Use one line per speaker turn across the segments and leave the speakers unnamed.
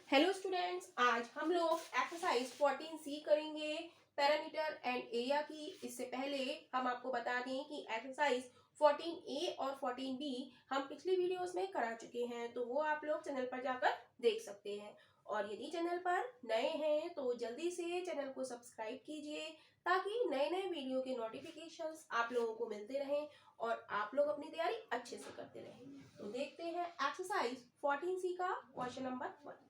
Hello students, आज हम लोग एक्सरसाइज 14C करेंगे पैरामीटर एंड एरिया की। इससे पहले हम आपको बता दें कि एक्सरसाइज 14A और 14B हम पिछली वीडियोस में करा चुके हैं, तो वो आप लोग चैनल पर जाकर देख सकते हैं। और यदि चैनल पर नए हैं तो जल्दी से चैनल को सब्सक्राइब कीजिए ताकि नए नए वीडियो के नोटिफिकेशंस आप लोगों को मिलते रहें और आप लोग अपनी तैयारी अच्छे से करते रहें। तो देखते हैं एक्सरसाइज 14C का क्वेश्चन नंबर 1।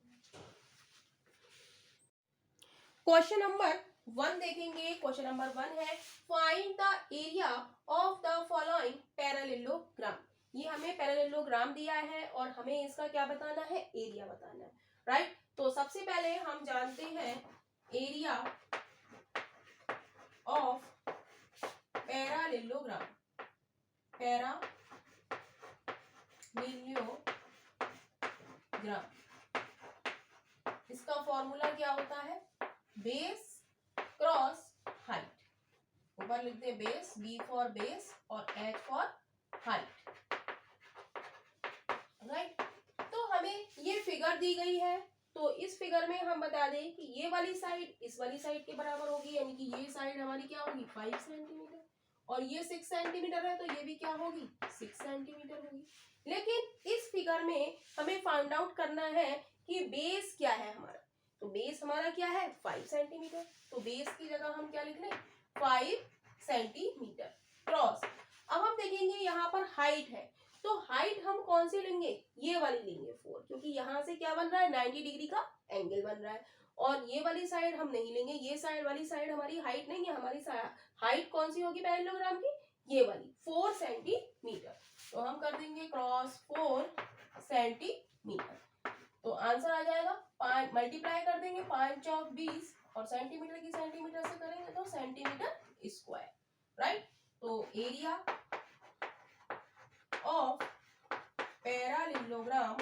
क्वेश्चन नंबर 1 देखेंगे। क्वेश्चन नंबर 1 है find the area of the following parallelogram. ये हमें पैरेललोग्राम दिया है और हमें इसका क्या बताना है, एरिया बताना है, राइट। तो सबसे पहले हम जानते हैं एरिया ऑफ पैरेललोग्राम। पैरेललोग्राम, इसका फॉर्मूला क्या होता है, बेस क्रॉस हाइट। ऊपर लिखते हैं बेस, बी फॉर बेस और एच फॉर हाइट, राइट। तो हमें ये फिगर दी गई है, तो इस फिगर में हम बता दें कि ये वाली साइड इस वाली साइड के बराबर होगी, यानी कि ये साइड हमारी क्या होगी 5 सेंटीमीटर और ये 6 सेंटीमीटर है, तो ये भी क्या होगी 6 सेंटीमीटर होगी। लेकिन इस फिगर में हमें फाइंड आउट करना है कि बेस क्या है हमारा। तो बेस हमारा क्या है 5 सेंटीमीटर, तो बेस की जगह हम क्या लिख लें 5 सेंटीमीटर क्रॉस। अब हम देखेंगे यहाँ पर हाइट है, तो हाइट हम कौन सी लेंगे, ये वाली लेंगे 4, क्योंकि यहाँ से क्या बन रहा है 90 डिग्री का एंगल बन रहा है। और ये वाली साइड हम नहीं लेंगे, ये साइड वाली साइड हमारी हाइट नहीं है, हमारी हाइट कौन सी होगी पैरेललोग्राम की, ये वाली 4 सेंटीमीटर। तो हम कर देंगे क्रॉस 4 सेंटीमीटर, तो आंसर आ जाएगा 5 मल्टीप्लाई कर देंगे 5 चौक 20 और सेंटीमीटर की सेंटीमीटर से करेंगे तो सेंटीमीटर स्क्वायर, राइट। तो एरिया ऑफ पैरेललोग्राम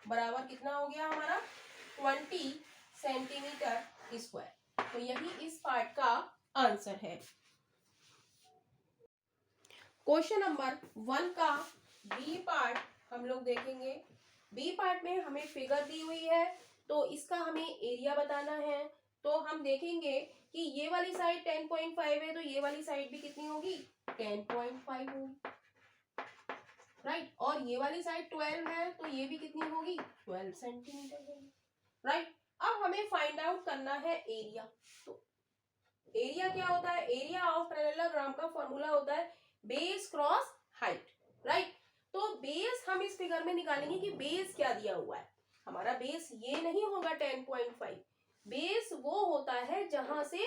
बराबर कितना हो गया हमारा 20 सेंटीमीटर स्क्वायर। तो यही इस पार्ट का आंसर है। क्वेश्चन नंबर 1 का बी पार्ट हम लोग देखेंगे। बी पार्ट में हमें फिगर दी हुई है, तो इसका हमें एरिया बताना है। तो हम देखेंगे कि ये वाली साइड 10.5 है, तो ये वाली साइड भी कितनी होगी 10.5 होगी, राइट। और ये वाली साइड 12 है, तो ये भी कितनी होगी 12 सेंटीमीटर होगी, राइट। अब हमें फाइंड आउट करना है एरिया। तो एरिया क्या होता है, एरिया ऑफ पैरेललोग्राम का फॉर्मूला होता है बेस क्रॉस हाइट, राइट। तो बेस हम इस फिगर में निकालेंगे कि बेस क्या दिया हुआ है। हमारा बेस ये नहीं होगा 10.5, बेस वो होता है जहां से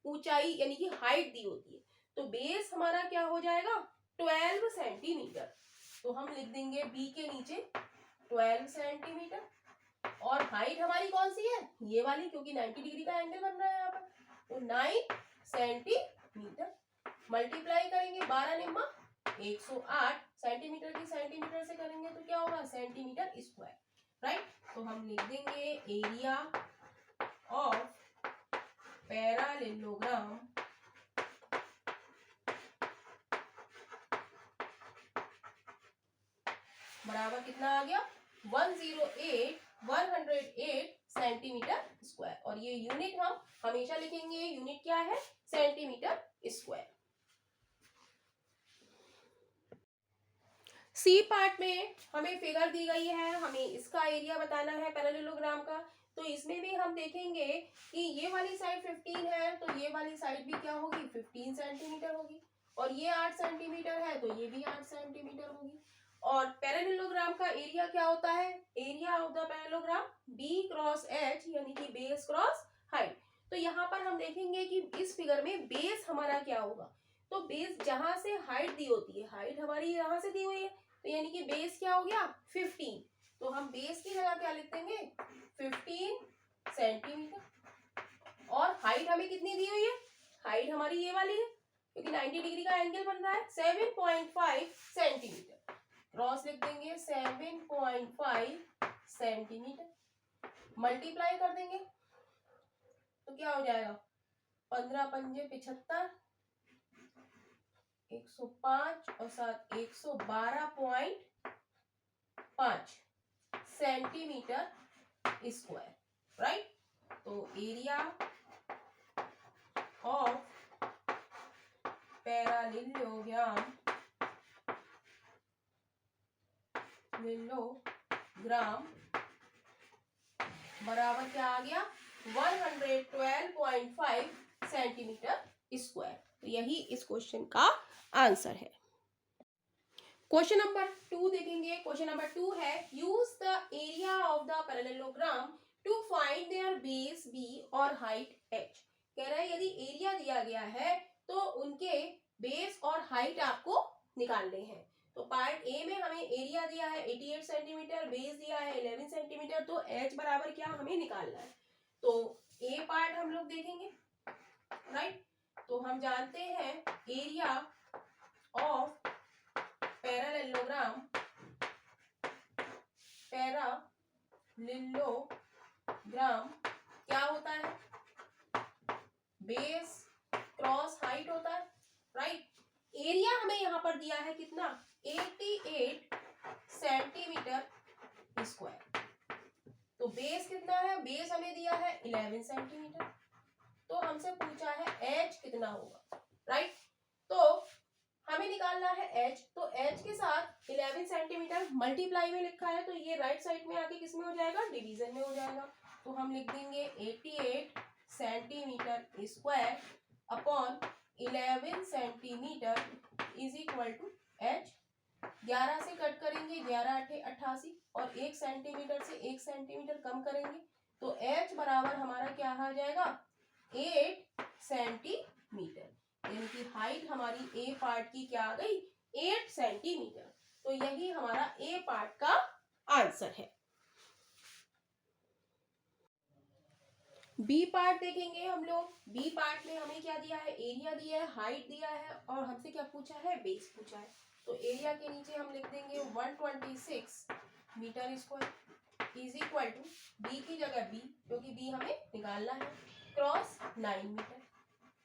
ऊंचाई यानी कि हाइट दी होती है। तो बेस हमारा क्या हो जाएगा 12 सेंटीमीटर, तो हम लिख देंगे बी के नीचे 12 सेंटीमीटर। और हाइट हमारी कौन सी है, ये वाली, क्योंकि 90 डिग्री का एंगल बन रहा है यहाँ पर, तो 9 सेंटीमीटर। मल्टीप्लाई करेंगे 12 निम्मा 108, सेंटीमीटर की सेंटीमीटर से करेंगे तो क्या होगा सेंटीमीटर स्क्वायर, राइट। तो हम लिख देंगे एरिया ऑफ पैरेललोग्राम बराबर कितना आ गया 108 सेंटीमीटर स्क्वायर। और ये यूनिट हम हमेशा लिखेंगे, यूनिट क्या है सेंटीमीटर स्क्वायर। सी पार्ट में हमें फिगर दी गई है, हमें इसका एरिया बताना है पैरेललोग्राम का। तो इसमें भी हम देखेंगे कि ये वाली साइड 15 है, तो ये वाली साइड भी क्या होगी 15 सेंटीमीटर होगी। और ये 8 सेंटीमीटर है, तो ये भी 8 सेंटीमीटर होगी। और पैरेललोग्राम का एरिया क्या होता है, area of the parallelogram b cross h, यानी कि बेस क्रॉस हाइट। तो यहाँ पर हम देखेंगे कि इस फिगर में बेस हमारा क्या होगा, तो बेस जहां से हाइट दी होती है, हाइट हमारी यहां से दी हुई है, तो यानी कि बेस क्या हो गया 15, तो हम बेस की जगह क्या लिख देंगे 15 सेंटीमीटर। और हाइट हमें कितनी दी हुई है, हाइट हमारी ये वाली है, क्योंकि 90 डिग्री का एंगल बन रहा है 7.5 सेंटीमीटर। क्रॉस लिख देंगे 7.5 सेंटीमीटर। मल्टीप्लाई कर देंगे तो क्या हो जाएगा 15 पंजे 75, 105 और 7 112.5 सेंटीमीटर स्क्वायर, राइट। तो एरिया ऑफ पैरालेलोग्राम बराबर क्या आ गया, 112.5 सेंटीमीटर स्क्वायर। तो यही इस क्वेश्चन का आंसर है। क्वेश्चन नंबर 2 देखेंगे। क्वेश्चन नंबर 2 है, use the area of the parallelogram to find their base b और हाइट h। कह रहा है यदि एरिया दिया गया है तो उनके बेस और हाइट आपको निकालने हैं। तो पार्ट ए में हमें एरिया दिया है 88 सेंटीमीटर, बेस दिया है 11 सेंटीमीटर, तो h बराबर क्या हमें निकालना है। तो ए पार्ट हम लोग देखेंगे, राइट। तो हम जानते हैं एरिया ऑफ पैरालेलोग्राम क्या होता है, बेस क्रॉस हाइट होता है, राइट। एरिया हमें यहाँ पर दिया है कितना, 88 सेंटीमीटर स्क्वायर। तो बेस कितना है, बेस हमें दिया है 11 सेंटीमीटर। तो हमसे पूछा है h कितना होगा, राइट। तो हमें निकालना है h, तो h के साथ 11 सेंटीमीटर मल्टीप्लाई में लिखा है, तो ये राइट साइड में आके किस में हो जाएगा, डिवीजन में हो जाएगा। तो हम लिख देंगे 88 centimetre square upon 11 centimetre is equal to h। 11 से कट करेंगे, 11 8 88 और 1 सेंटीमीटर से 1 सेंटीमीटर कम करेंगे, तो h बराबर हमारा क्या आ जाएगा, 8 सेंटीमीटर। यानी कि हाइट हमारी ए पार्ट की क्या आ गई, 8 सेंटीमीटर। तो यही हमारा ए पार्ट का आंसर है। बी पार्ट देखेंगे हम लोग। बी पार्ट में हमें क्या दिया है, एरिया दिया है, हाइट दिया है और हमसे क्या पूछा है, बेस पूछा है। तो एरिया के नीचे हम लिख देंगे 126 metre square is equal to b की जगह बी, क्योंकि बी हमें निकालना है, क्रॉस 9 मीटर।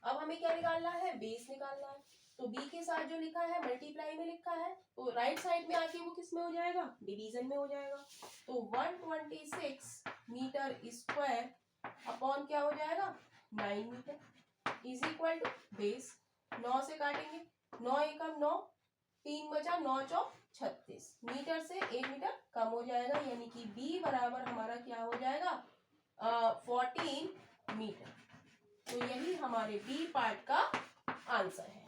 अब हमें क्या निकालना है, बेस निकालना है। तो बी के साथ जो लिखा है मल्टीप्लाई में लिखा है, तो राइट साइड में आके वो किस में हो जाएगा, डिवीजन में हो जाएगा। तो 126 मीटर स्क्वायर अपॉन क्या हो जाएगा, 9 metre is equal to base. 9 से काटेंगे, 9 एकम 9, 3 बचा 9 चौक 36, मीटर से 1 मीटर कम हो जाएगा, यानी कि बी बराबर हमारा क्या हो जाएगा, 14 मीटर। तो यही हमारे बी पार्ट का आंसर है।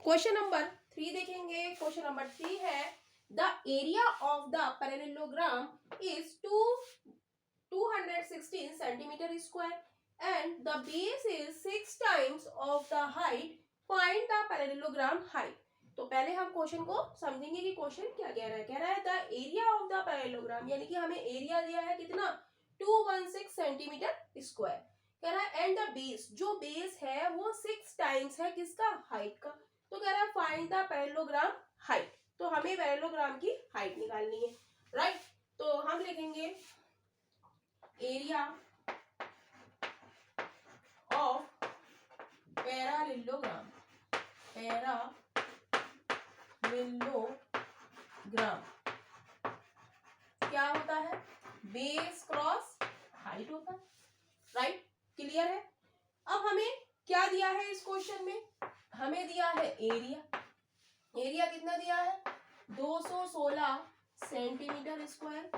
क्वेश्चन नंबर 3 देखेंगे। क्वेश्चन नंबर 3 है, the area of the parallelogram is 216 centimetre square and the base is 6 times of the height, find the parallelogram height. तो पहले हम क्वेश्चन को समझेंगे कि क्वेश्चन क्या कह रहा है। कह रहा है the area of the parallelogram, यानी कि हमें एरिया दिया है कितना, 216 सेंटीमीटर स्क्वायर। कह रहा है एंड द बेस, जो बेस है वो 6 टाइम्स है किसका, हाइट का। तो कह रहा है फाइंड द पैरेललोग्राम हाइट। तो हमें पैरेललोग्राम की हाइट निकालनी है, राइट। तो हम लिखेंगे एरिया ऑफ पैरालेलोग्राम क्या होता है, बेस क्रॉस हाइट होता है, राइट। क्लियर है। अब हमें क्या दिया है इस क्वेश्चन में, हमें दिया है एरिया। एरिया कितना दिया है, 216 सेंटीमीटर स्क्वायर।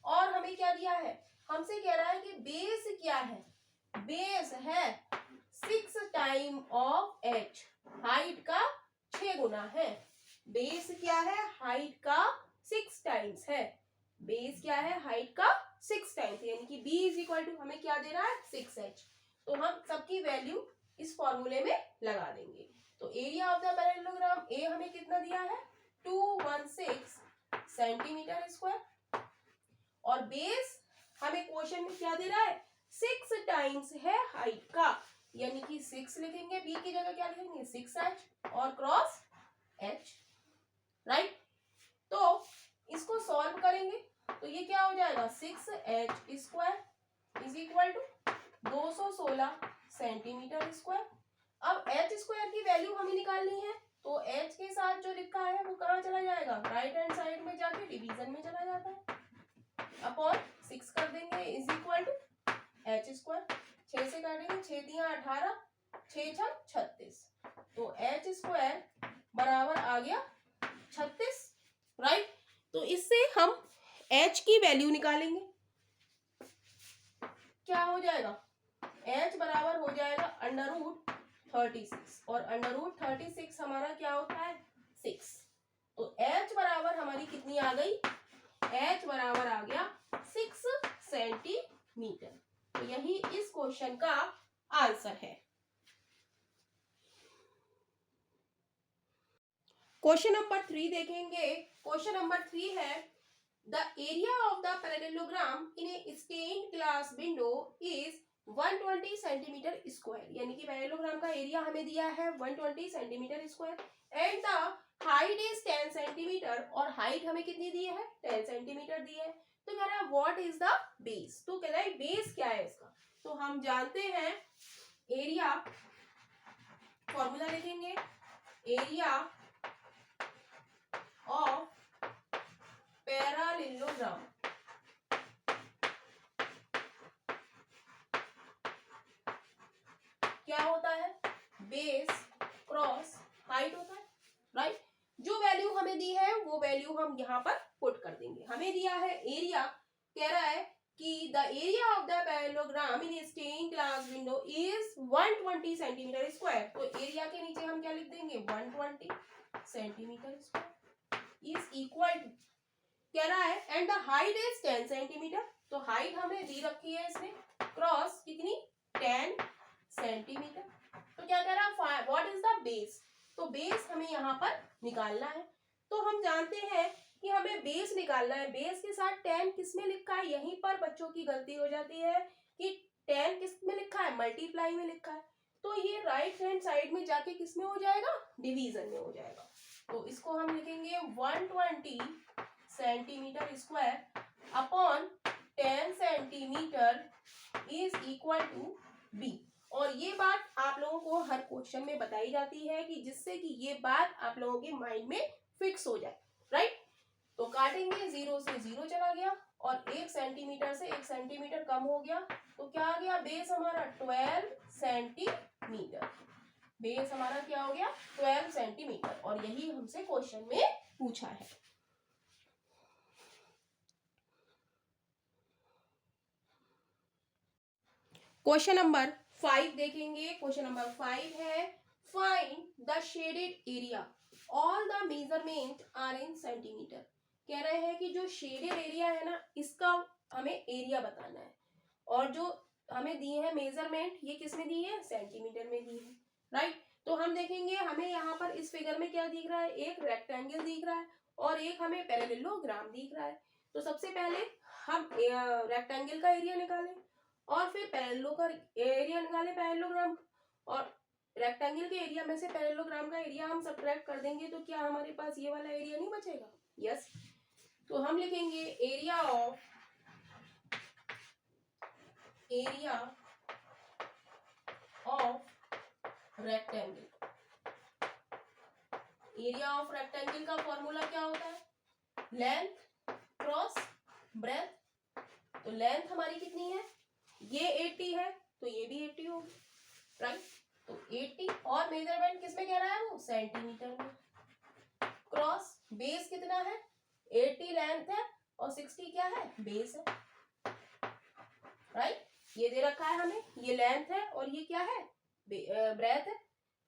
और हमें क्या दिया है, हमसे कह रहा है कि बेस क्या है, बेस है 6 टाइम ऑफ h, हाइट का 6 गुना है। बेस क्या है, हाइट का 6 टाइम्स है। बेस क्या है, हाइट का 6 टाइम्स, यानी कि b इज इक्वल टू हमें क्या दे रहा है, 6h। तो हम सबकी वैल्यू इस फॉर्मूले में लगा देंगे। तो एरिया ऑफ द पैरेललोग्राम ए हमें कितना दिया है, 216 सेंटीमीटर स्क्वायर और बेस हमें क्वेश्चन में क्या दे रहा है, 6 टाइम्स है हाइट का, यानी कि 6 लिखेंगे, बी की जगह क्या लिखेंगे, 6h और क्रॉस h, राइट। तो इसको सॉल्व करेंगे तो ये क्या हो जाएगा, 6h square is equal to 216 centimetre square. अब एच स्क्वायर की वैल्यू हमें निकालनी है, तो एच के साथ जो लिखा है वो कहाँ चला जाएगा, राइट हैंड साइड में जाके डिवीजन में चला जाता है, अपॉन 6 कर देंगे is equal to h square. 6 से काटेंगे, 6 दिया 18, 6 छक 36, तो एच स्क्वायर बराबर आ गया 36, राइट। तो इससे हम एच की वैल्यू निकालेंगे, क्या हो जाएगा, एच बराबर हो जाएगा √36, और √36 हमारा क्या होता है 6, तो एच बराबर हमारी कितनी आ गई, एच बराबर आ गया 6 सेंटीमीटर। तो यही इस क्वेश्चन का आंसर है। क्वेश्चन नंबर 3 देखेंगे। क्वेश्चन नंबर 3 है the area of the parallelogram in a stained glass window is 120 centimetre square, यानी कि पैरेललोग्राम का एरिया हमें दिया है 120 centimetre square and the height is 10 centimetre, और हाइट हमें कितनी दी है 10 सेंटीमीटर दी है। तो कह रहा है व्हाट इज द बेस, तो कह रहा है बेस क्या है इसका। तो हम जानते हैं एरिया, फॉर्मूला लिखेंगे, एरिया ऑफ पैरेललोग्राम क्या होता है, बेस क्रॉस हाइट होता है, राइट। जो वैल्यू हमें दी है वो वैल्यू हम यहाँ पर पुट कर देंगे। हमें दिया है एरिया, कह रहा है कि the area of the parallelogram in stained glass window is 120 centimetre square, तो एरिया के नीचे हम क्या लिख देंगे 120 centimetre square is equal to, कह रहा है and the height is 10 centimetre, तो हाइट हमें दी रखी है इसमें, क्रॉस कितनी 10 सेंटीमीटर। तो क्या कह रहा है व्हाट इज द बेस, तो बेस हमें यहाँ पर निकालना है। तो हम जानते हैं कि हमें बेस निकालना है, बेस के साथ 10 किस में लिखा है, यहीं पर बच्चों की गलती हो जाती है कि 10 किस में लिखा है, मल्टीप्लाई में लिखा है, तो ये राइट हैंड साइड में जाके किस में हो जाएगा, डिवीजन में हो जाएगा। तो इसको हम लिखेंगे 120 centimetre square upon 10 centimetre is equal to b. और ये बात आप लोगों को हर क्वेश्चन में बताई जाती है कि जिससे कि ये बात आप लोगों के माइंड में फिक्स हो जाए, राइट। तो काटेंगे, 0 से 0 चला गया और 1 सेंटीमीटर से 1 सेंटीमीटर कम हो गया, तो क्या आ गया, बेस हमारा 12 सेंटीमीटर, बेस हमारा क्या हो गया 12 सेंटीमीटर, और यही हमसे क्वेश्चन में पूछा है। क्वेश्चन नंबर 5 देखेंगे। क्वेश्चन नंबर 5 है find the shaded area, all the measurement are in centimetre. कह रहे हैं कि जो शेडेड एरिया है ना, इसका हमें एरिया बताना है, और जो हमें दिए हैं मेजरमेंट, ये किस में दी है, सेंटीमीटर में दी है, राइट। तो हम देखेंगे हमें यहाँ पर इस फिगर में क्या दिख रहा है, एक रेक्टेंगल दिख रहा है और एक हमें पैरेललोग्राम दिख रहा है। तो सबसे पहले हम रेक्टेंगल का एरिया निकालें और फिर पैरेललो का एरिया निकालें, पैरेललोग्राम, और रेक्टेंगल के एरिया में से पैरेललोग्राम का एरिया हम सब्ट्रैक्ट कर देंगे, तो क्या हमारे पास ये वाला एरिया नहीं बचेगा, यस। तो हम लिखेंगे area of rectangle. Area of rectangle का फॉर्मूला क्या होता है, लेंथ क्रॉस ब्रेथ। तो लेंथ हमारी कितनी है, ये 80 है, तो ये भी 80 होगी, राइट। तो 80 और मेजरमेंट किस में कह रहा है वो, सेंटीमीटर में। क्रॉस बेस कितना है, 80 लेंथ है और 60 क्या है, बेस है, राइट। ये दे रखा है हमें, ये लेंथ है और ये क्या है, ब्रेथ है,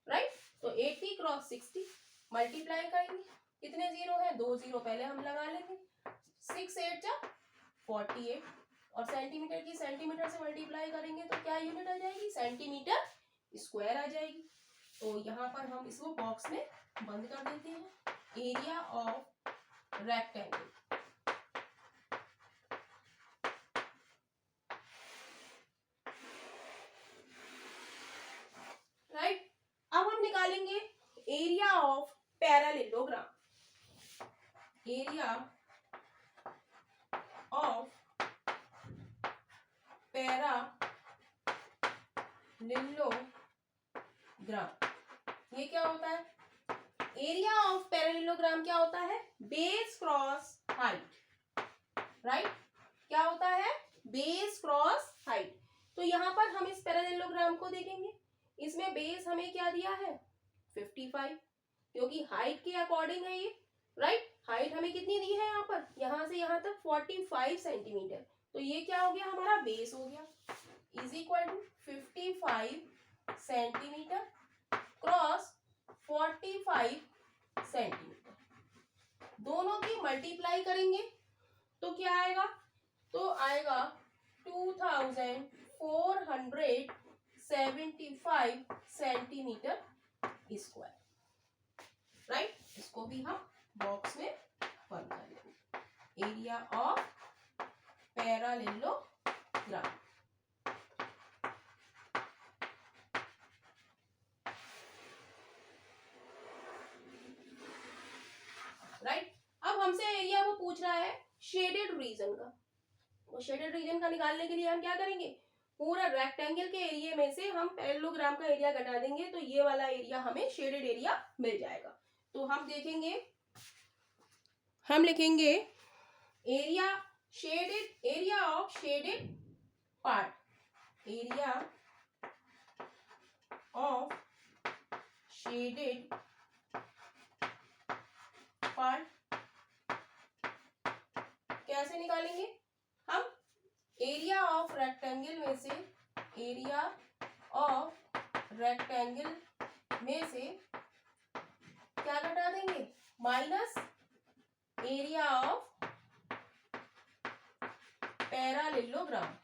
राइट। तो 80 क्रॉस 60 मल्टीप्लाई करेंगे, कितने जीरो है, 2 जीरो पहले हम लगा लेंगे, 6 8 जा 48, और सेंटीमीटर की सेंटीमीटर से मल्टीप्लाई करेंगे तो क्या यूनिट आ जाएगी, सेंटीमीटर स्क्वायर आ जाएगी। तो यहाँ पर हम इसको बॉक्स में बंद कर देते हैं, एरिया ऑफ रेक्टेंगल, राइट। अब हम निकालेंगे area of parallelogram, area of parallelogram parallelogram. ये क्या होता है? एरिया ऑफ पैरेललोग्राम क्या होता है? Base cross height, right? क्या होता है? Base cross height. तो यहाँ पर हम इस पैरेललोग्राम को देखेंगे, इसमें बेस हमें क्या दिया है? 55, क्योंकि हाइट के अकॉर्डिंग है ये, राइट? हाइट हमें कितनी दी है यहाँ पर? यहाँ से यहाँ तक 45 सेंटीमीटर। तो ये क्या हो गया? हमारा बेस हो गया, is equal to 55 centimetre cross 45 centimetre. दोनों की मल्टीप्लाई करेंगे तो क्या आएगा? तो आएगा 2475 सेंटीमीटर स्क्वायर, राइट? इसको भी हम बॉक्स में बंद कर लेंगे। Area of parallelogram, right? अब हमसे एरिया वो पूछ रहा है शेडेड रीजन का। तो शेडेड रीजन का निकालने के लिए हम क्या करेंगे? पूरा रेक्टेंगल के एरिया में से हम पैरेललोग्राम का एरिया घटा देंगे, तो ये वाला एरिया हमें शेडेड एरिया मिल जाएगा। तो हम देखेंगे, हम लिखेंगे area shaded, area of shaded part, area of shaded part. कैसे निकालेंगे हम? एरिया ऑफ रेक्टेंगल में से, एरिया ऑफ रेक्टेंगल में से क्या घटा देंगे? माइनस एरिया ऑफ पैरेललोग्राम,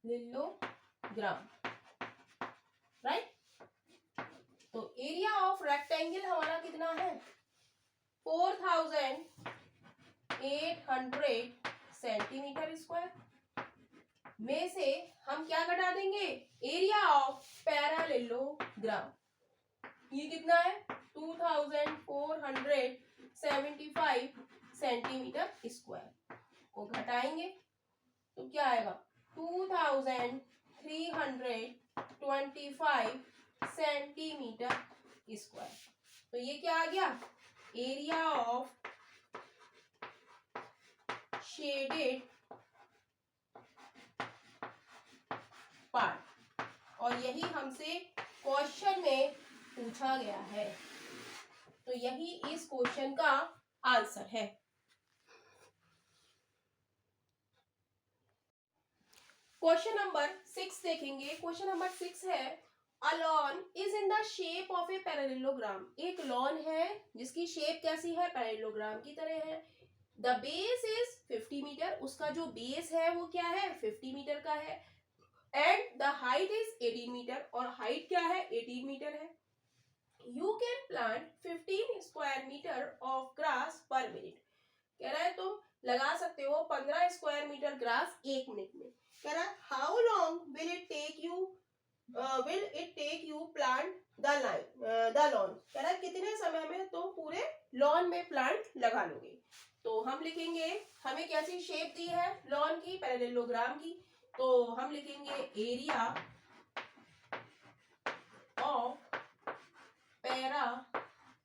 लिलोग्राम, राइट? तो एरिया ऑफ रेक्टेंगल हमारा कितना है? 4800 सेंटीमीटर स्क्वायर में से हम क्या घटा देंगे? Area of parallelogram. ये कितना है? 2475 सेंटीमीटर स्क्वायर को घटाएंगे तो क्या आएगा? 2325 सेंटीमीटर स्क्वायर। तो ये क्या आ गया? Area of shaded part. और यही हमसे क्वेश्चन में पूछा गया है, तो यही इस क्वेश्चन का आंसर है। क्वेश्चन नंबर 6 देखेंगे। क्वेश्चन नंबर 6 है, a lawn is in the shape of a parallelogram. एक लॉन है जिसकी शेप कैसी है? पैरेललोग्राम की तरह है। द बेस इज 50 मीटर, उसका जो बेस है वो क्या है? 50 मीटर का है। And the height is 18 metre, और हाइट क्या है? 18 मीटर है। You can plant 15 square metre of grass per minute. कह रहा है तुम लगा सकते हो 15 स्क्वायर मीटर ग्रास 1 मिनट में। कह रहा है how long will it take you plant the lawn. कह रहा है कितने समय में तुम पूरे लॉन में प्लांट लगा लोगे। तो हम लिखेंगे, हमें कैसी शेप दी है लॉन की? पैरेललोग्राम की। तो हम लिखेंगे एरिया ऑफ पैरेललोग्राम,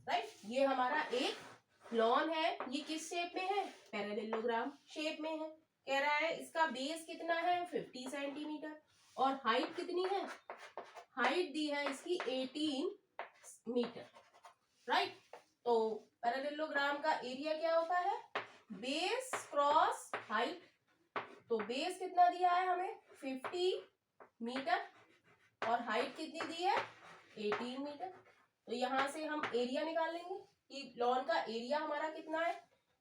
राइट? ये हमारा एक लॉन है। ये किस शेप में है? पैरेललोग्राम शेप में है। कह रहा है इसका बेस कितना है? 50 सेंटीमीटर, और हाइट कितनी है? हाइट दी है इसकी 18 मीटर, राइट? तो पैरेललोग्राम का एरिया क्या होता है? Base cross height. तो बेस कितना दिया है हमें? 50 मीटर, और हाइट कितनी दी है? 18 मीटर। तो यहां से हम एरिया निकाल लेंगे कि लॉन का एरिया हमारा कितना है।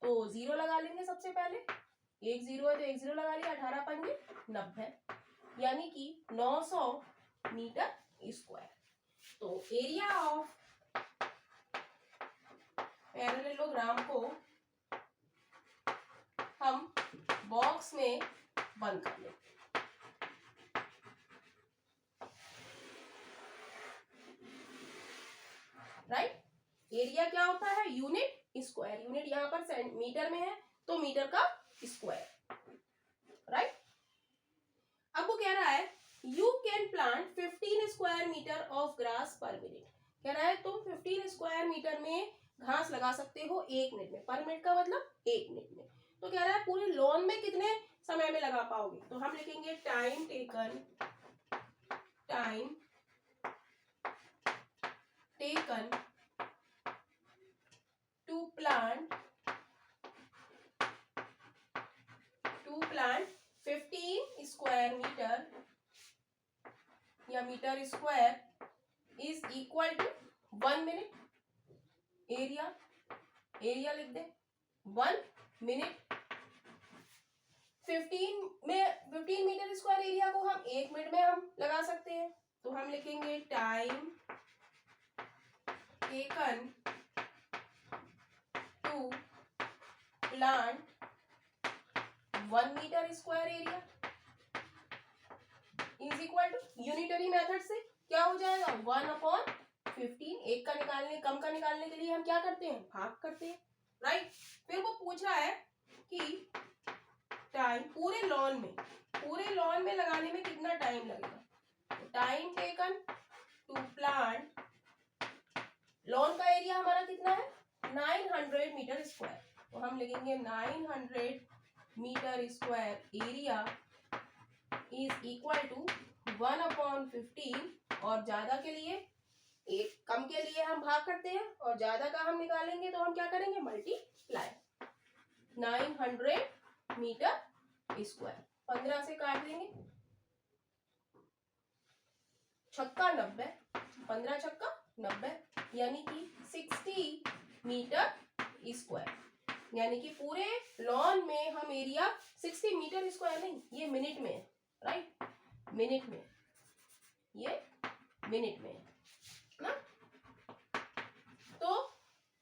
तो 0 लगा लेंगे सबसे पहले, 1 0 है तो 1 0 लगा लिया, 18 पंजे 90, यानी कि 900 मीटर स्क्वायर। तो एरिया ऑफ पैरेललोग्राम को हम बॉक्स में बंद कर लेंगे, राइट? एरिया क्या होता है? Unit square. यूनिट यहाँ पर मीटर में है तो मीटर का स्क्वायर, राइट। अब वो कह रहा है you can plant 15 square metre of grass per minute. कह रहा है तुम 15 स्क्वायर मीटर में घास लगा सकते हो 1 मिनट में। पर मिनट का मतलब 1 मिनट में। तो कह रहा है पूरे लॉन में कितने समय में लगा पाओगे। तो हम लिखेंगे time taken to plant 15 square metre या metre square is equal to 1 minute. Area लिख दे 1 मिनट। 15 मीटर स्क्वायर एरिया को हम 1 मिनट में हम लगा सकते हैं। तो हम लिखेंगे time taken to plant 1 metre square area is equal to unitary method से क्या हो जाएगा 1/15। एक का निकालने कम का निकालने के लिए हम क्या करते हैं भाग करते हैं, राइट। फिर वो पूछ रहा है कि टाइम पूरे लॉन में लगाने में कितना टाइम लगेगा। Time taken to plant, lawn का एरिया हमारा कितना है 900 मीटर स्क्वायर। तो हम लिखेंगे 900 metre square area is equal to 1/15। और ज्यादा के लिए एक, कम के लिए हम भाग करते हैं और ज्यादा का हम निकालेंगे तो हम क्या करेंगे मल्टीप्लाई। 900 मीटर स्क्वायर 15 से काट देंगे, छक्का 90, 15 छक्का 90 यानी कि 60 मीटर स्क्वायर। यानी कि पूरे लॉन में हम एरिया 60 मीटर स्क्वायर नहीं, ये मिनट में है, राइट। मिनट में, ये मिनट में है ना। तो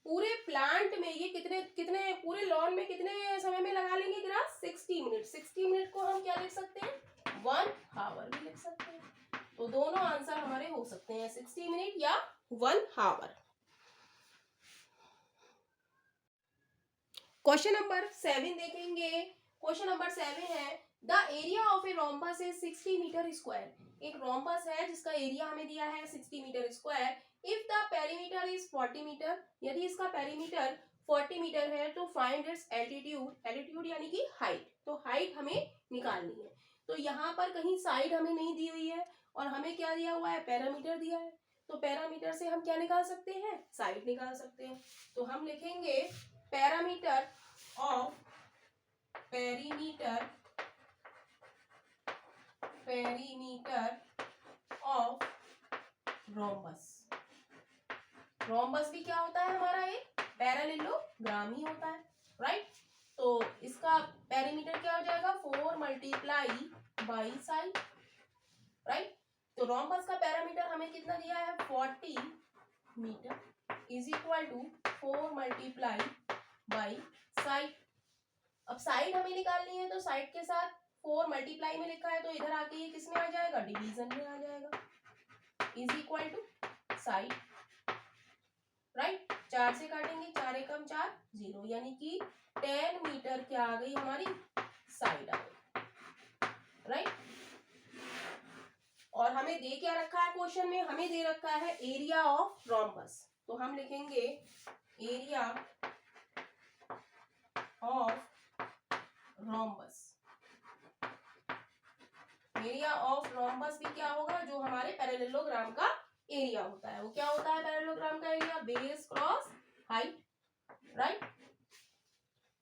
पूरे प्लांट में ये कितने पूरे लॉन में कितने समय में लगा लेंगे ग्रास 60 मिनट। 60 मिनट को हम क्या लिख सकते हैं 1 आवर भी लिख सकते हैं। तो दोनों आंसर हमारे हो सकते हैं 60 मिनट या 1 आवर। क्वेश्चन नंबर 7 देखेंगे। क्वेश्चन नंबर 7 है the area of a rhombus is 60 metre square. एक रोम्बस है जिसका एरिया हमें दिया है 60 metre square. If the perimeter is 40 metre, यदि इसका पेरीमीटर 40 मीटर है तो फाइंड इट्स एल्टीट्यूड। एल्टीट्यूड यानी कि हाइट। तो हाइट हमें निकालनी है। तो यहाँ पर कहीं साइड हमें नहीं दी हुई है और हमें क्या दिया हुआ है पैरामीटर दिया है। तो पैरामीटर से हम क्या निकाल सकते हैं साइड निकाल सकते हैं। तो हम लिखेंगे parameter of of rhombus. Rhombus भी क्या होता है हमारा एक पैरेललोग्राम ही होता है, राइट। तो इसका पेरीमीटर क्या हो जाएगा 4 मल्टीप्लाई बाई साइड, राइट। तो रोम्बस का पैरामीटर हमें कितना दिया है 40 metre is equal to 4 multiply by side. अब साइड हमें निकालनी है तो साइड के साथ 4 मल्टीप्लाई में लिखा है तो इधर आके ये किस में आ जाएगा डिवीजन में आ जाएगा is equal to side, right. 4 से काटेंगे 4 एकम 4 0 यानी कि 10 मीटर क्या आ गई हमारी साइड आ गई, राइट। और हमें दे क्या रखा है क्वेश्चन में हमें दे रखा है एरिया ऑफ रोम्बस। तो हम लिखेंगे area of rhombus. Area of rhombus भी क्या होगा जो हमारे पैरेललोग्राम का एरिया होता है। वो क्या होता है पैरेललोग्राम का area base cross height, right.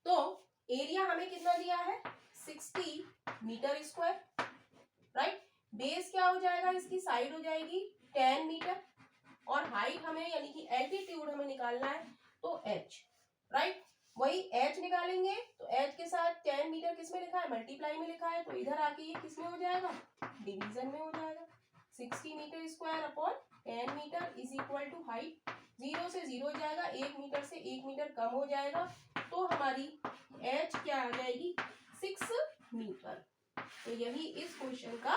तो एरिया हमें कितना दिया है 60 मीटर स्क्वायर, राइट। बेस क्या हो जाएगा इसकी साइड हो जाएगी 10 मीटर और हाइट हमें यानी कि एल्टीट्यूड हमें निकालना है तो h, राइट। वही h निकालेंगे तो h के साथ 10 मीटर किस में लिखा है मल्टीप्लाई में लिखा है तो इधर आके ये किस में हो जाएगा डिवीजन में हो जाएगा। 60 metre square upon 10 metre is equal to height 0 से 0 हो जाएगा 1 मीटर से 1 मीटर कम हो जाएगा तो हमारी h क्या आ जाएगी 6 मीटर। तो यही इस क्वेश्चन का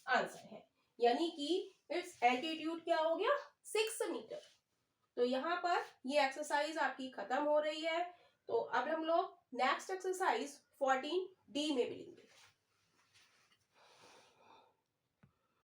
आंसर है यानी कि इट्स एल्टीट्यूड क्या हो गया 6 मीटर। तो यहाँ पर ये एक्सरसाइज आपकी खत्म हो रही है। तो अब हम लोग नेक्स्ट एक्सरसाइज 14D में मिलेंगे।